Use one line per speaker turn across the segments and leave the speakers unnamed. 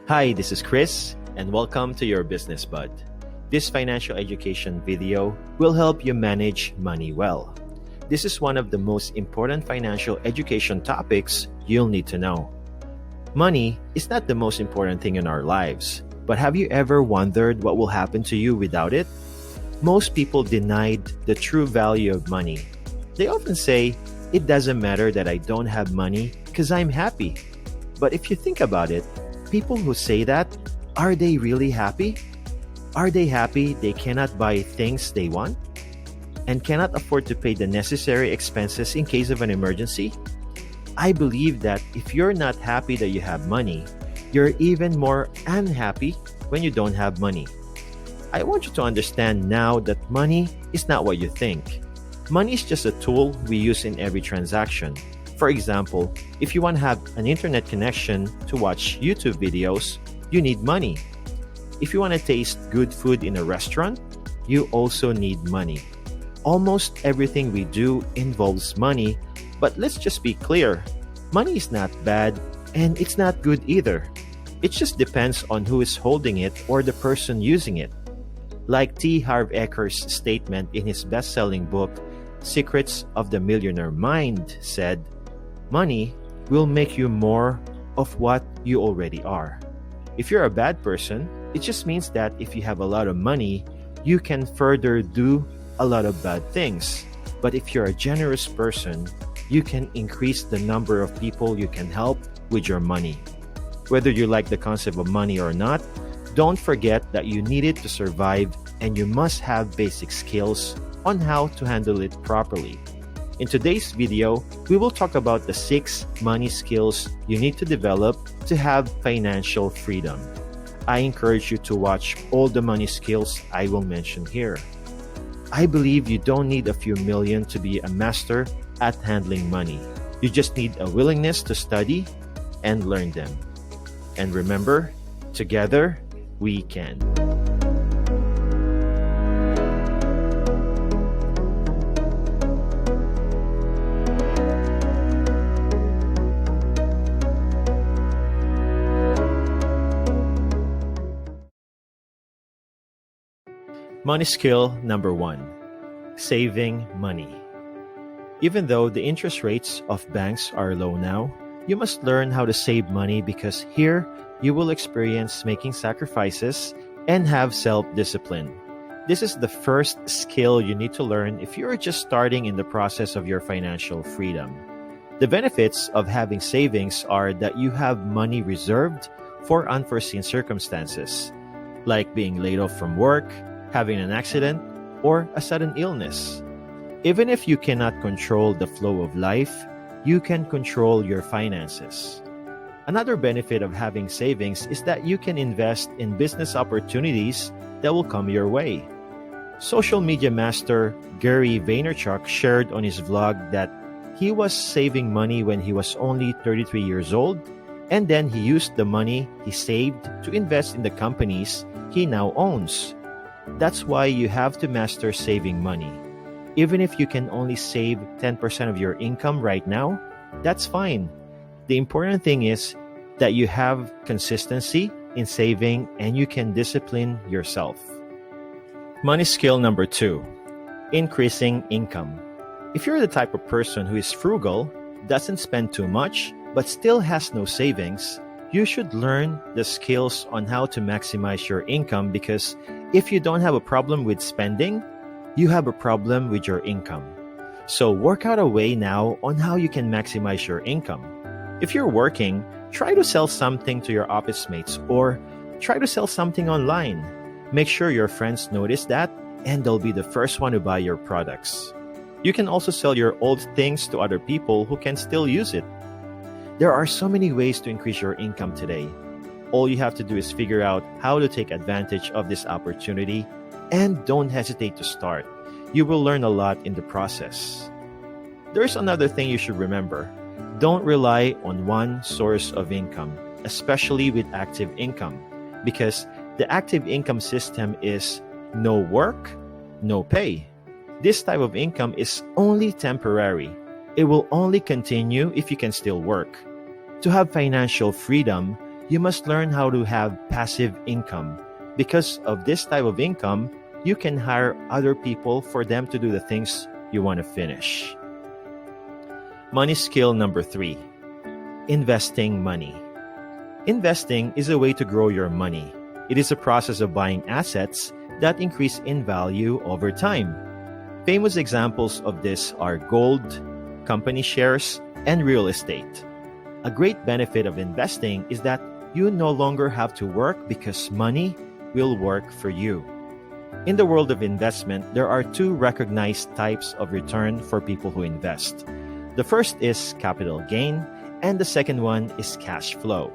Hi, this is Chris, and welcome to your Business Bud. This financial education video will help you manage money well. This is one of the most important financial education topics you'll need to know. Money is not the most important thing in our lives, but have you ever wondered what will happen to you without it? Most people denied the true value of money. They often say, "It doesn't matter that I don't have money because I'm happy." But if you think about it, people who say that, are they really happy? Are they happy they cannot buy things they want and cannot afford to pay the necessary expenses in case of an emergency? I believe that if you're not happy that you have money, you're even more unhappy when you don't have money. I want you to understand now that money is not what you think. Money is just a tool we use in every transaction. For example, if you want to have an internet connection to watch YouTube videos, you need money. If you want to taste good food in a restaurant, you also need money. Almost everything we do involves money, but let's just be clear. Money is not bad and it's not good either. It just depends on who is holding it or the person using it. Like T. Harv Eker's statement in his best-selling book, Secrets of the Millionaire Mind, said, "Money will make you more of what you already are." If you're a bad person, it just means that if you have a lot of money, you can further do a lot of bad things. But if you're a generous person, you can increase the number of people you can help with your money. Whether you like the concept of money or not, don't forget that you need it to survive and you must have basic skills on how to handle it properly. In today's video, we will talk about the 6 money skills you need to develop to have financial freedom. I encourage you to watch all the money skills I will mention here. I believe you don't need a few million to be a master at handling money. You just need a willingness to study and learn them. And remember, together, we can. Money skill number 1, saving money. Even though the interest rates of banks are low now, you must learn how to save money because here you will experience making sacrifices and have self-discipline. This is the first skill you need to learn if you are just starting in the process of your financial freedom. The benefits of having savings are that you have money reserved for unforeseen circumstances, like being laid off from work, having an accident, or a sudden illness. Even if you cannot control the flow of life, you can control your finances. Another benefit of having savings is that you can invest in business opportunities that will come your way. Social media master Gary Vaynerchuk shared on his vlog that he was saving money when he was only 33 years old, and then he used the money he saved to invest in the companies he now owns. That's why you have to master saving money. Even if you can only save 10% of your income right now, that's fine. The important thing is that you have consistency in saving and you can discipline yourself. Money skill number 2, increasing income. If you're the type of person who is frugal, doesn't spend too much, but still has no savings, you should learn the skills on how to maximize your income because if you don't have a problem with spending, you have a problem with your income. So work out a way now on how you can maximize your income. If you're working, try to sell something to your office mates or try to sell something online. Make sure your friends notice that and they'll be the first one to buy your products. You can also sell your old things to other people who can still use it. There are so many ways to increase your income today. All you have to do is figure out how to take advantage of this opportunity and don't hesitate to start. You will learn a lot in the process. There's another thing you should remember. Don't rely on one source of income, especially with active income, because the active income system is no work, no pay. This type of income is only temporary. It will only continue if you can still work. To have financial freedom, you must learn how to have passive income. Because of this type of income, you can hire other people for them to do the things you want to finish. Money skill number 3, investing money. Investing is a way to grow your money. It is a process of buying assets that increase in value over time. Famous examples of this are gold, company shares, and real estate. A great benefit of investing is that you no longer have to work because money will work for you. In the world of investment, there are 2 recognized types of return for people who invest. The first is capital gain, and the second one is cash flow.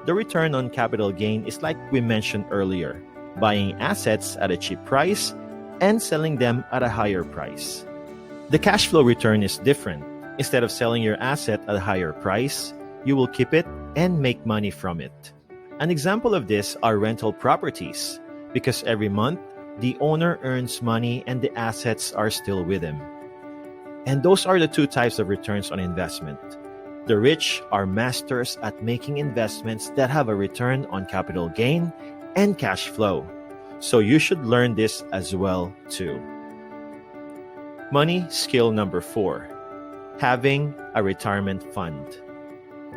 The return on capital gain is like we mentioned earlier, buying assets at a cheap price and selling them at a higher price. The cash flow return is different. Instead of selling your asset at a higher price, you will keep it and make money from it. An example of this are rental properties, because every month, the owner earns money and the assets are still with him. And those are the 2 types of returns on investment. The rich are masters at making investments that have a return on capital gain and cash flow. So you should learn this as well too. Money skill number 4, having a retirement fund.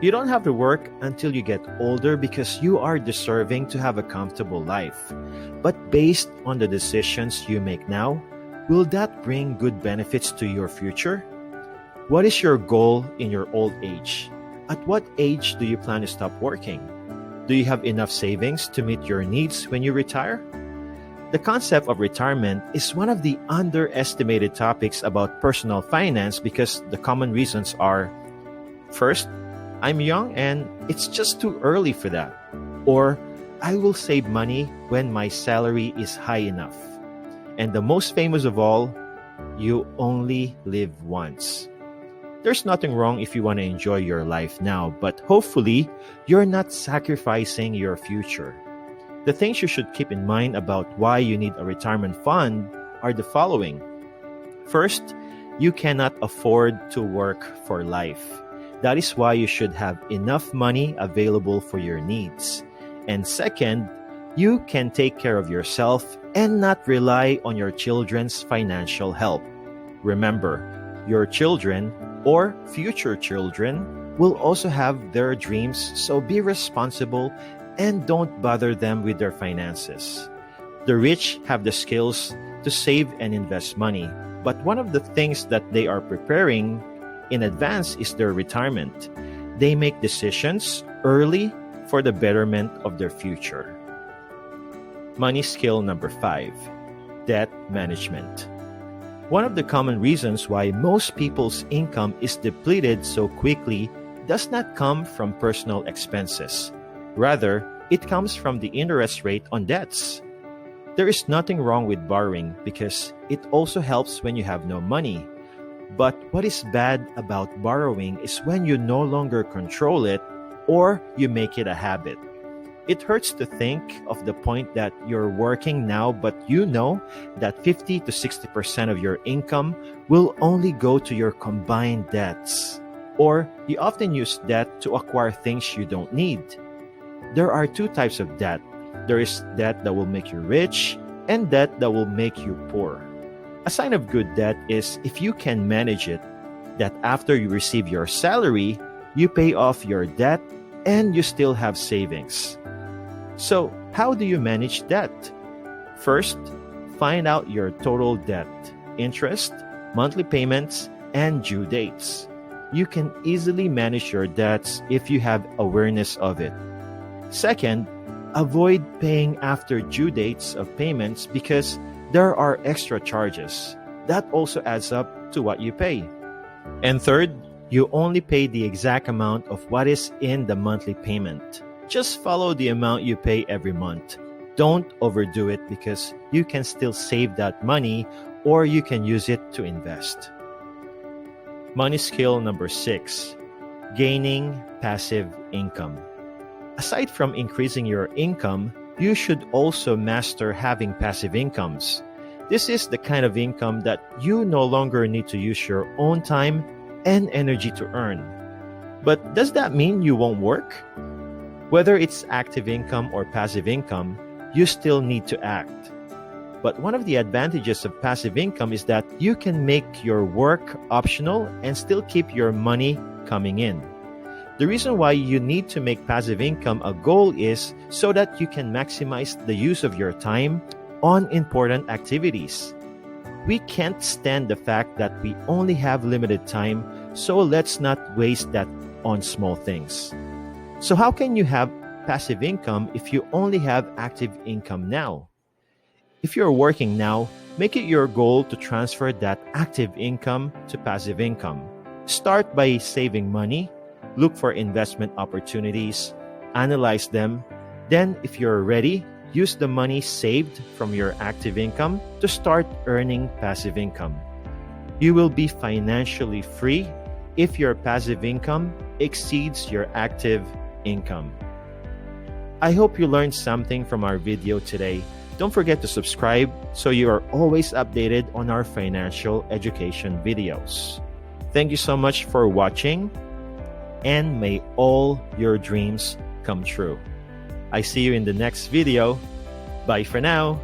You don't have to work until you get older because you are deserving to have a comfortable life. But based on the decisions you make now, will that bring good benefits to your future? What is your goal in your old age? At what age do you plan to stop working? Do you have enough savings to meet your needs when you retire? The concept of retirement is one of the underestimated topics about personal finance because the common reasons are: first, I'm young and it's just too early for that. Or, I will save money when my salary is high enough. And the most famous of all, you only live once. There's nothing wrong if you want to enjoy your life now, but hopefully, you're not sacrificing your future. The things you should keep in mind about why you need a retirement fund are the following. First, you cannot afford to work for life. That is why you should have enough money available for your needs. And second, you can take care of yourself and not rely on your children's financial help. Remember, your children or future children will also have their dreams, so be responsible and don't bother them with their finances. The rich have the skills to save and invest money, but one of the things that they are preparing in advance is their retirement. They make decisions early for the betterment of their future. Money skill number 5, debt management. One of the common reasons why most people's income is depleted so quickly does not come from personal expenses. Rather, it comes from the interest rate on debts. There is nothing wrong with borrowing because it also helps when you have no money. But what is bad about borrowing is when you no longer control it or you make it a habit. It hurts to think of the point that you're working now, but you know that 50 to 60% of your income will only go to your combined debts. Or you often use debt to acquire things you don't need. There are 2 types of debt. There is debt that will make you rich and debt that will make you poor. A sign of good debt is if you can manage it, that after you receive your salary, you pay off your debt and you still have savings. So, how do you manage debt? First, find out your total debt, interest, monthly payments, and due dates. You can easily manage your debts if you have awareness of it. Second, avoid paying after due dates of payments because there are extra charges. That also adds up to what you pay. And third, you only pay the exact amount of what is in the monthly payment. Just follow the amount you pay every month. Don't overdo it because you can still save that money or you can use it to invest. Money skill number 6, gaining passive income. Aside from increasing your income, you should also master having passive incomes. This is the kind of income that you no longer need to use your own time and energy to earn. But does that mean you won't work? Whether it's active income or passive income, you still need to act. But one of the advantages of passive income is that you can make your work optional and still keep your money coming in. The reason why you need to make passive income a goal is so that you can maximize the use of your time on important activities. We can't stand the fact that we only have limited time, so let's not waste that on small things. So how can you have passive income if you only have active income now? If you're working now, make it your goal to transfer that active income to passive income. Start by saving money, look for investment opportunities, analyze them. Then, if you're ready, use the money saved from your active income to start earning passive income. You will be financially free if your passive income exceeds your active income. I hope you learned something from our video today. Don't forget to subscribe so you are always updated on our financial education videos. Thank you so much for watching, and may all your dreams come true. I see you in the next video. Bye for now.